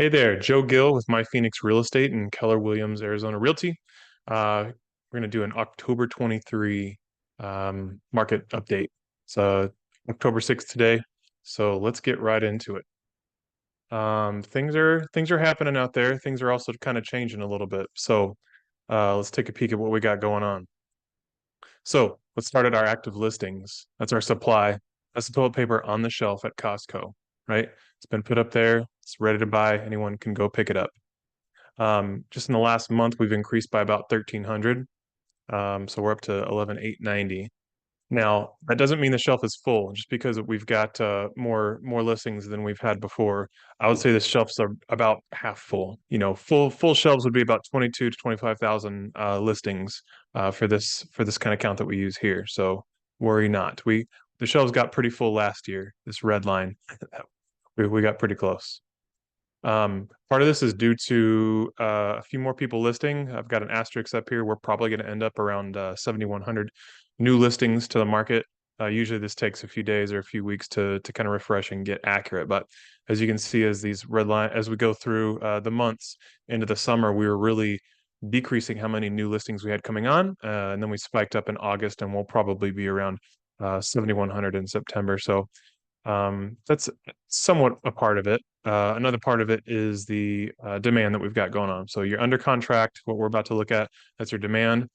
Hey there, Joe Gill with My Phoenix Real Estate and Keller Williams Arizona Realty. We're going to do an October 23 market update. It's October 6th today, so let's get right into it. Things are happening out there. Things are also kind of changing a little bit. So let's take a peek at what we got going on. So let's start at our active listings. That's our supply. That's the toilet paper on the shelf at Costco, right? It's been put up there. It's ready to buy. Anyone can go pick it up. Just in the last month, we've increased by about 1,300. So we're up to 11,890. Now, that doesn't mean the shelf is full. Just because we've got more listings than we've had before, I would say the shelves are about half full. Full shelves would be about 22 to 25,000 listings for this kind of count that we use here. So worry not. The shelves got pretty full last year. This red line, we got pretty close. Part of this is due to a few more people listing. I've got an asterisk up here. We're probably going to end up around 7,100 new listings to the market. Usually this takes a few days or a few weeks to kind of refresh and get accurate. But as you can see, as we go through the months into the summer, we were really decreasing how many new listings we had coming on. And then we spiked up in August, and we'll probably be around 7,100 in September. So that's somewhat a part of it. Another part of it is the demand that we've got going on. So you're under contract, what we're about to look at, that's your demand.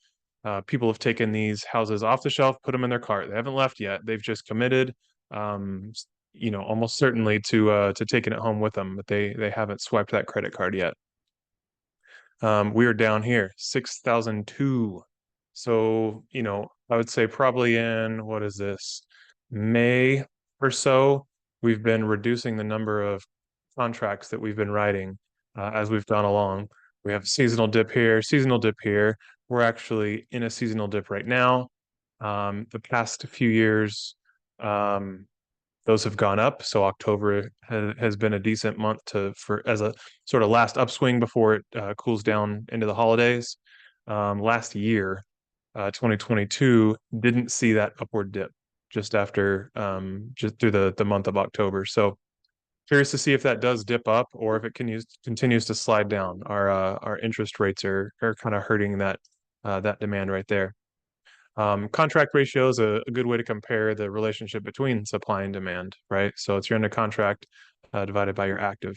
People have taken these houses off the shelf, put them in their cart. They haven't left yet. They've just committed, almost certainly to taking it home with them, but they haven't swiped that credit card yet. We are down here, 6,002. So, I would say probably in, what is this, May or so, we've been reducing the number of contracts that we've been writing as we've gone along. We have a seasonal dip here, seasonal dip here. We're actually in a seasonal dip right now. The past few years, those have gone up. So October has been a decent month as a sort of last upswing before it cools down into the holidays. Last year, 2022, didn't see that upward dip just through the month of October. So curious to see if that does dip up or if it continues to slide down. Our interest rates are kind of hurting that demand right there. Contract ratio is a good way to compare the relationship between supply and demand, right? So it's your under contract divided by your active.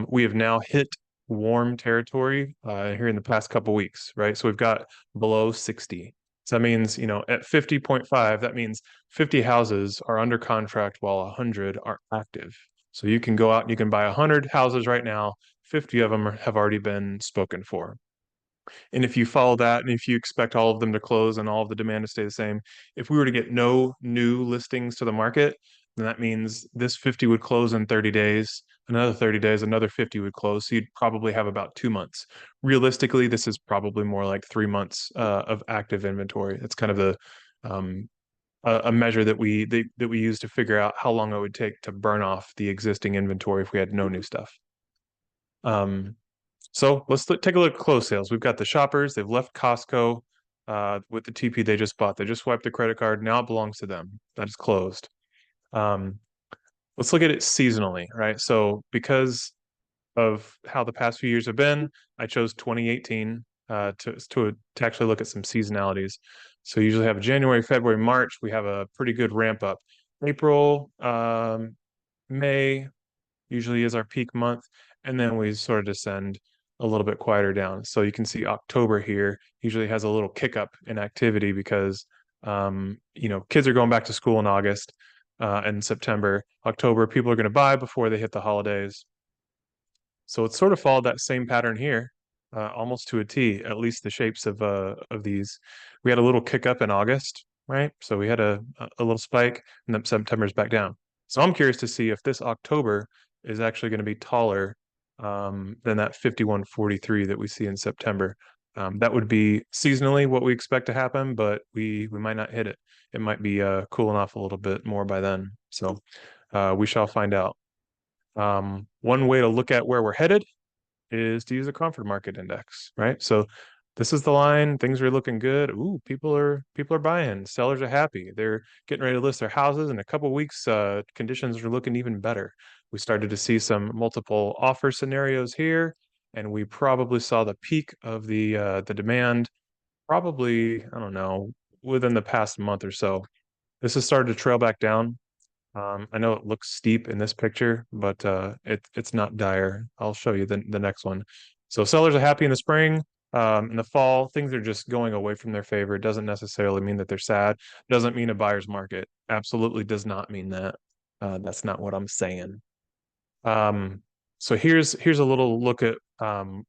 We have now hit warm territory here in the past couple weeks, right? So we've got below 60. So that means, at 50.5, that means 50 houses are under contract while 100 are active. So you can go out and you can buy 100 houses right now. 50 of them have already been spoken for. And if you follow that, and if you expect all of them to close and all of the demand to stay the same, if we were to get no new listings to the market, then that means this 50 would close in 30 days, another 30 days, another 50 would close. So you'd probably have about 2 months. Realistically, this is probably more like 3 months of active inventory. It's kind of a measure that we use to figure out how long it would take to burn off the existing inventory if we had no new stuff. So let's take a look at closed sales. We've got the shoppers. They've left Costco with the TP they just bought. They just swiped the credit card. Now it belongs to them. That is closed. Um, let's look at it seasonally, right? So because of how the past few years have been, I chose 2018 to actually look at some seasonalities. So you usually have January, February, March. We have a pretty good ramp up. April, May usually is our peak month, and then we sort of descend a little bit quieter down. So you can see October here usually has a little kick up in activity because kids are going back to school in August and September. October, people are going to buy before they hit the holidays. So it's sort of followed that same pattern here, almost to a T, at least the shapes of these. We had a little kick up in August, right? So we had a little spike, and then September's back down. So I'm curious to see if this October is actually going to be taller than that 5143 that we see in September. That would be seasonally what we expect to happen, but we might not hit it. It might be cooling off a little bit more by then. So we shall find out. One way to look at where we're headed is to use a Cromford Market Index, right? So this is the line. Things are looking good. Ooh, people are buying. Sellers are happy. They're getting ready to list their houses. In a couple weeks, conditions are looking even better. We started to see some multiple offer scenarios here, and we probably saw the peak of the demand probably, I don't know, within the past month or so. This has started to trail back down. I know it looks steep in this picture, but it's not dire. I'll show you the next one. So sellers are happy in the spring. In the fall, things are just going away from their favor. It doesn't necessarily mean that they're sad. Doesn't mean a buyer's market. Absolutely does not mean that. That's not what I'm saying. Um, so here's a little look at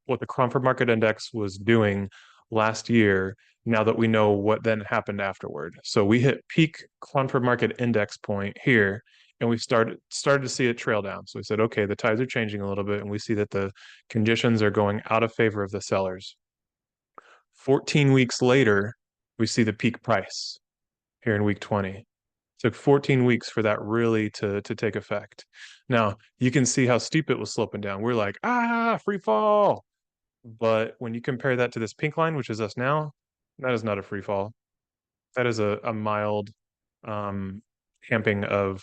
what the Cromford Market Index was doing last year. Now that we know what then happened afterward, so we hit peak Cromford Market Index point here, and we started to see it trail down. So we said, okay, the tides are changing a little bit, and we see that the conditions are going out of favor of the sellers. 14 weeks later, we see the peak price here in week 20. Took 14 weeks for that really to take effect. Now, you can see how steep it was sloping down. We're like, free fall. But when you compare that to this pink line, which is us now, that is not a free fall. That is a mild um, camping of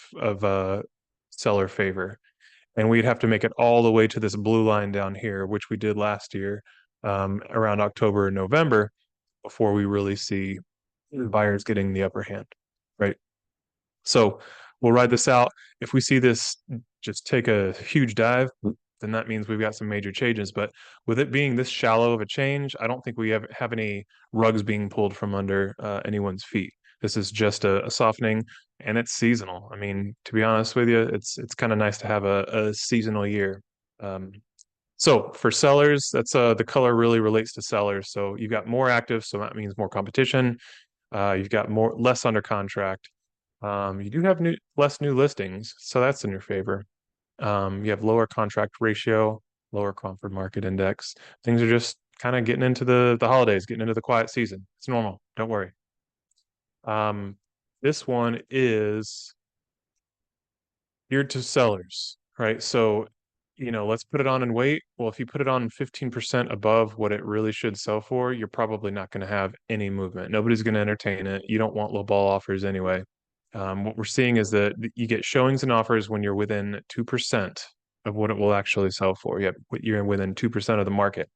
seller favor. And we'd have to make it all the way to this blue line down here, which we did last year around October and November before we really see buyers getting the upper hand, right? So we'll ride this out. If we see this just take a huge dive, then that means we've got some major changes. But with it being this shallow of a change, I don't think we have any rugs being pulled from under anyone's feet. This is just a softening, and it's seasonal. I mean, to be honest with you, it's kind of nice to have a seasonal year. Um, so for sellers, that's the color really relates to sellers. So you've got more active, so that means more competition. You've got less under contract. You do have less new listings, so that's in your favor. You have lower contract ratio, lower Cromford Market Index. Things are just kind of getting into the holidays, getting into the quiet season. It's normal. Don't worry. Um, this one is geared to sellers, right? So, let's put it on and wait. Well, if you put it on 15% above what it really should sell for, you're probably not going to have any movement. Nobody's going to entertain it. You don't want low ball offers anyway. What we're seeing is that you get showings and offers when you're within 2% of what it will actually sell for. You're within 2% of the market.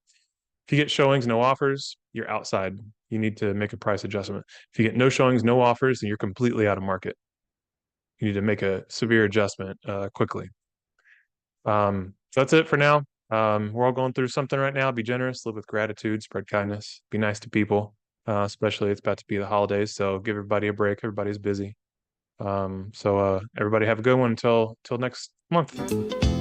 If you get showings, no offers, you're outside. You need to make a price adjustment. If you get no showings, no offers, then you're completely out of market. You need to make a severe adjustment quickly. So that's it for now. We're all going through something right now. Be generous, live with gratitude, spread kindness, be nice to people. Especially it's about to be the holidays, so give everybody a break. Everybody's busy. So everybody have a good one until next month.